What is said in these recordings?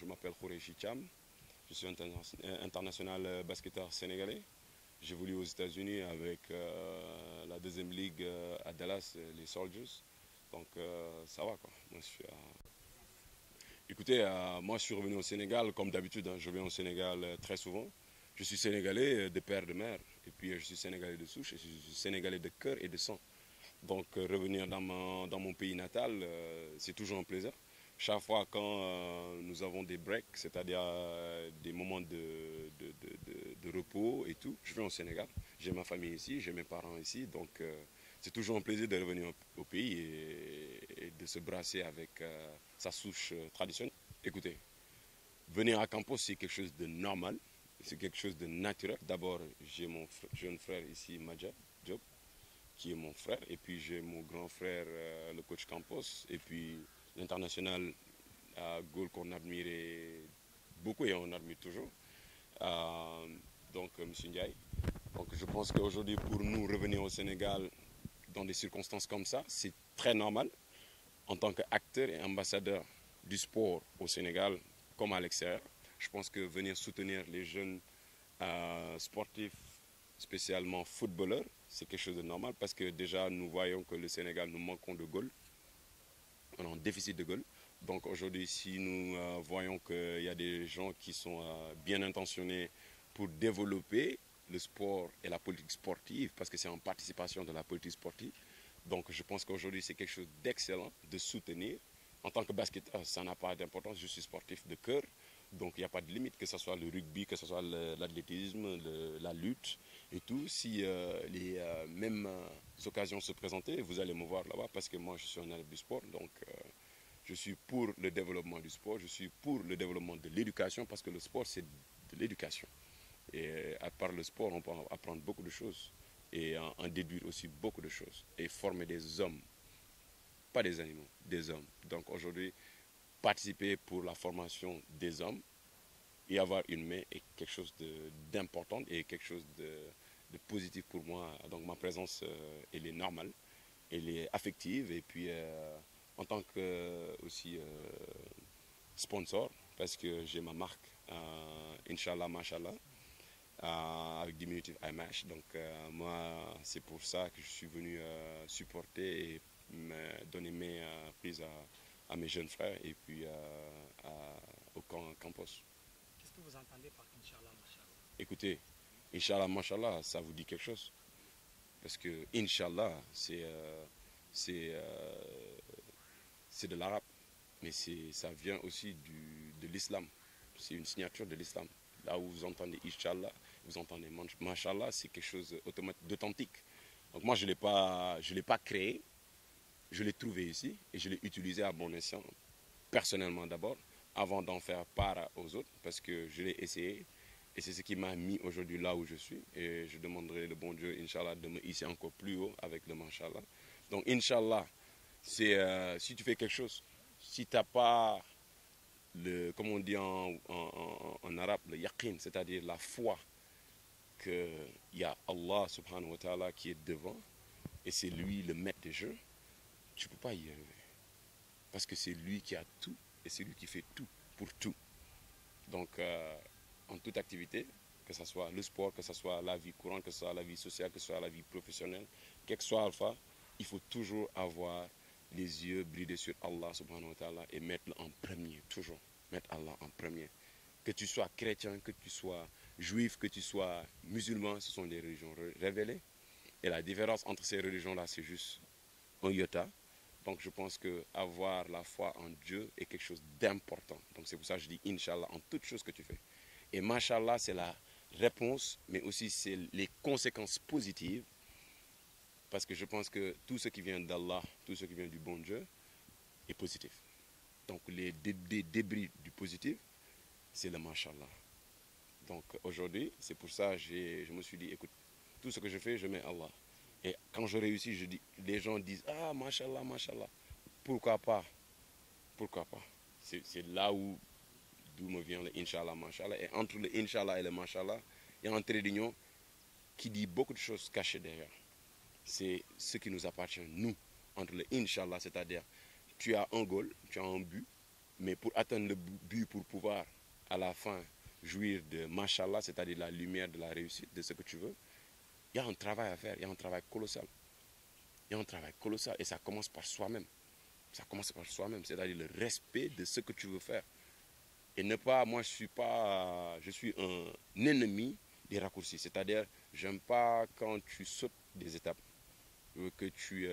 je m'appelle Khoureyssi Thiam, je suis international basketteur sénégalais. J'évolue aux États-Unis avec la deuxième ligue à Dallas, les Soldiers. Donc ça va quoi. Moi, Écoutez, moi je suis revenu au Sénégal comme d'habitude, hein, je viens au Sénégal très souvent. Je suis sénégalais de père, de mère, et puis je suis sénégalais de souche, et je suis sénégalais de cœur et de sang. Donc revenir dans mon pays natal, c'est toujours un plaisir. Chaque fois quand nous avons des breaks, c'est-à-dire des moments de repos et tout, je viens au Sénégal. J'ai ma famille ici, j'ai mes parents ici, donc c'est toujours un plaisir de revenir au pays et de se brasser avec sa souche traditionnelle. Écoutez, venir à Campos, c'est quelque chose de normal, c'est quelque chose de naturel. D'abord, j'ai mon jeune frère ici, Madja Diop, qui est mon frère, et puis j'ai mon grand frère, le coach Campos, et puis l'international Gaulle qu'on admirait beaucoup et on admire toujours, donc M. Ndiaye. Donc je pense qu'aujourd'hui, pour nous revenir au Sénégal dans des circonstances comme ça, c'est très normal en tant qu'acteur et ambassadeur du sport au Sénégal comme à l'extérieur. Je pense que venir soutenir les jeunes sportifs, spécialement footballeurs, c'est quelque chose de normal parce que déjà nous voyons que le Sénégal, nous manquons de goals. On a un déficit de goals. Donc aujourd'hui, si nous voyons qu'il y a des gens qui sont bien intentionnés pour développer le sport et la politique sportive, parce que c'est en participation de la politique sportive, donc je pense qu'aujourd'hui c'est quelque chose d'excellent de soutenir. En tant que basketteur, ça n'a pas d'importance, je suis sportif de cœur, donc il n'y a pas de limite, que ce soit le rugby, que ce soit l'athlétisme, la lutte et tout. Si les mêmes occasions se présentaient, vous allez me voir là-bas parce que moi je suis un adepte du sport, donc je suis pour le développement du sport, je suis pour le développement de l'éducation parce que le sport c'est de l'éducation. Et à part le sport, on peut apprendre beaucoup de choses et en déduire aussi beaucoup de choses et former des hommes, pas des animaux, des hommes. Donc aujourd'hui, participer pour la formation des hommes et avoir une main est quelque chose d'important et quelque chose de positif pour moi. Donc ma présence, elle est normale, elle est affective et puis en tant que aussi sponsor, parce que j'ai ma marque, Inch'Allah, Mashallah, avec diminutif IMASH. Donc moi, c'est pour ça que je suis venu supporter et donner mes prises à mes jeunes frères et puis au campus. Qu'est-ce que vous entendez par Inch'Allah, Mashallah? Écoutez, Inch'Allah, Mashallah, ça vous dit quelque chose? Parce que Inch'Allah, c'est de l'arabe, mais ça vient aussi de l'islam. C'est une signature de l'islam. Là où vous entendez Inch'Allah, vous entendez Mashallah, c'est quelque chose d'authentique. Donc moi, je ne l'ai pas créé, je l'ai trouvé ici et je l'ai utilisé à bon escient, personnellement d'abord, avant d'en faire part aux autres, parce que je l'ai essayé. Et c'est ce qui m'a mis aujourd'hui là où je suis. Et je demanderai le bon Dieu, Inch'Allah, de me hisser encore plus haut avec le Mashallah. Donc, Inch'Allah, c'est si tu fais quelque chose, si tu n'as pas comme on dit en arabe, le yaqin, c'est-à-dire la foi qu'il y a Allah subhanahu wa ta'ala qui est devant, et c'est lui le maître des jeux, tu ne peux pas y arriver. Parce que c'est lui qui a tout, et c'est lui qui fait tout pour tout. Donc, en toute activité, que ce soit le sport, que ce soit la vie courante, que ce soit la vie sociale, que ce soit la vie professionnelle, quel que soit Alpha, il faut toujours avoir les yeux bridés sur Allah subhanahu wa ta'ala et mettre-le en premier, toujours mettre Allah en premier. Que tu sois chrétien, que tu sois juif, que tu sois musulman, ce sont des religions révélées. Et la différence entre ces religions-là, c'est juste un iota. Donc je pense qu'avoir la foi en Dieu est quelque chose d'important. Donc c'est pour ça que je dis Inch'Allah en toute chose que tu fais. Et Mashallah, c'est la réponse, mais aussi c'est les conséquences positives. Parce que je pense que tout ce qui vient d'Allah, tout ce qui vient du bon Dieu, est positif. Donc les débris du positif, c'est le Mashallah. Donc aujourd'hui, c'est pour ça que je me suis dit, écoute, tout ce que je fais, je mets Allah. Et quand je réussis, je dis, les gens disent, ah, Mashallah, Mashallah. Pourquoi pas? Pourquoi pas? C'est là d'où me vient le Inch'Allah, Mashallah. Et entre le Inch'Allah et le Mashallah, il y a un trait d'union qui dit beaucoup de choses cachées derrière. C'est ce qui nous appartient, nous, entre le Inch'Allah, c'est-à-dire tu as un goal, tu as un but, Mais pour atteindre le but, pour pouvoir, à la fin, jouir de Mashallah, c'est-à-dire la lumière de la réussite, de ce que tu veux, il y a un travail à faire, il y a un travail colossal. Il y a un travail colossal et ça commence par soi-même. Ça commence par soi-même, c'est-à-dire le respect de ce que tu veux faire. Et ne pas, moi je suis un ennemi des raccourcis. C'est-à-dire, j'aime pas quand tu sautes des étapes, que tu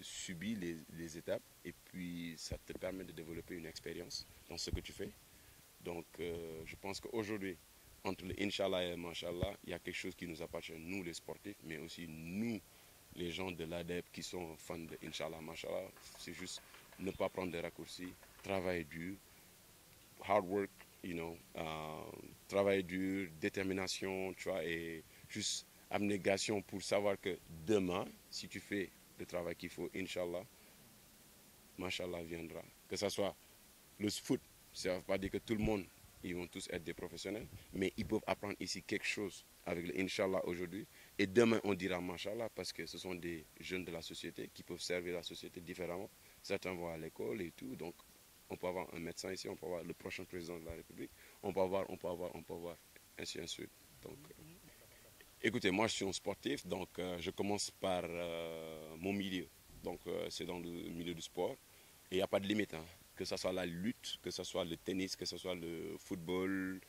subis les étapes et puis ça te permet de développer une expérience dans ce que tu fais. Donc, je pense qu'aujourd'hui, entre le Inch'Allah et le Mashallah, il y a quelque chose qui nous appartient, nous les sportifs, mais aussi nous, les gens de l'ADEP qui sont fans de Inch'Allah, Mashallah. C'est juste ne pas prendre des raccourcis, travailler dur, hard work, travail dur, détermination, tu vois, et juste abnégation pour savoir que demain, si tu fais le travail qu'il faut, Inch'Allah, Mashallah viendra. Que ce soit le foot, ça ne veut pas dire que tout le monde, ils vont tous être des professionnels, mais ils peuvent apprendre ici quelque chose avec le Inch'Allah aujourd'hui. Et demain, on dira Mashallah parce que ce sont des jeunes de la société qui peuvent servir la société différemment. Certains vont à l'école et tout, donc on peut avoir un médecin ici, on peut avoir le prochain président de la République, on peut avoir, ainsi de suite. Donc, écoutez, moi je suis un sportif, donc je commence par mon milieu. Donc c'est dans le milieu du sport. Et il n'y a pas de limite, hein. Que ce soit la lutte, que ce soit le tennis, que ce soit le football,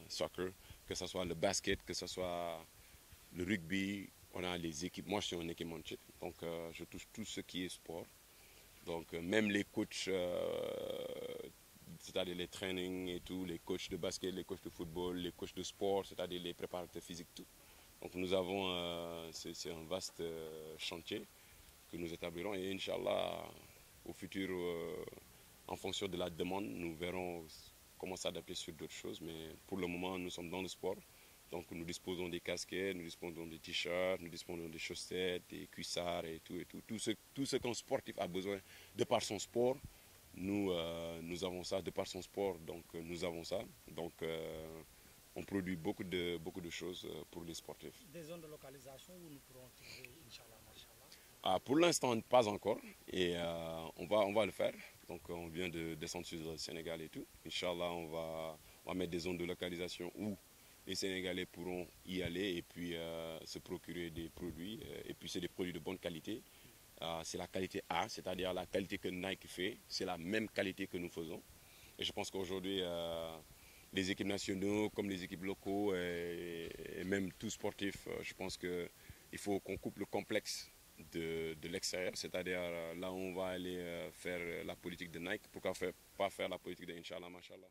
soccer, que ce soit le basket, que ce soit le rugby. On a les équipes. Moi je suis un équipementier, donc je touche tout ce qui est sport. Donc même les coachs, c'est-à-dire les trainings et tout, les coachs de basket, les coachs de football, les coachs de sport, c'est-à-dire les préparateurs physiques, tout. Donc nous avons, c'est un vaste chantier que nous établirons et Inch'Allah, au futur, en fonction de la demande, nous verrons comment s'adapter sur d'autres choses. Mais pour le moment, nous sommes dans le sport. Donc nous disposons des casquettes, nous disposons des t-shirts, nous disposons des chaussettes, des cuissards et tout. Tout ce qu'un sportif a besoin de par son sport, nous avons ça. De par son sport, donc nous avons ça. Donc on produit beaucoup de choses pour les sportifs. Des zones de localisation où nous pourrons trouver, Inch'Allah, Mashallah? Pour l'instant, pas encore. Et on va le faire. Donc on vient de descendre sur le Sénégal et tout. Inch'Allah, on va mettre des zones de localisation où les Sénégalais pourront y aller et puis se procurer des produits. Et puis c'est des produits de bonne qualité. C'est la qualité A, c'est-à-dire la qualité que Nike fait. C'est la même qualité que nous faisons. Et je pense qu'aujourd'hui, les équipes nationaux comme les équipes locaux et même tous sportifs, je pense qu'il faut qu'on coupe le complexe de l'extérieur, c'est-à-dire là où on va aller faire la politique de Nike, pourquoi pas faire la politique de Inch'Allah, Mashallah.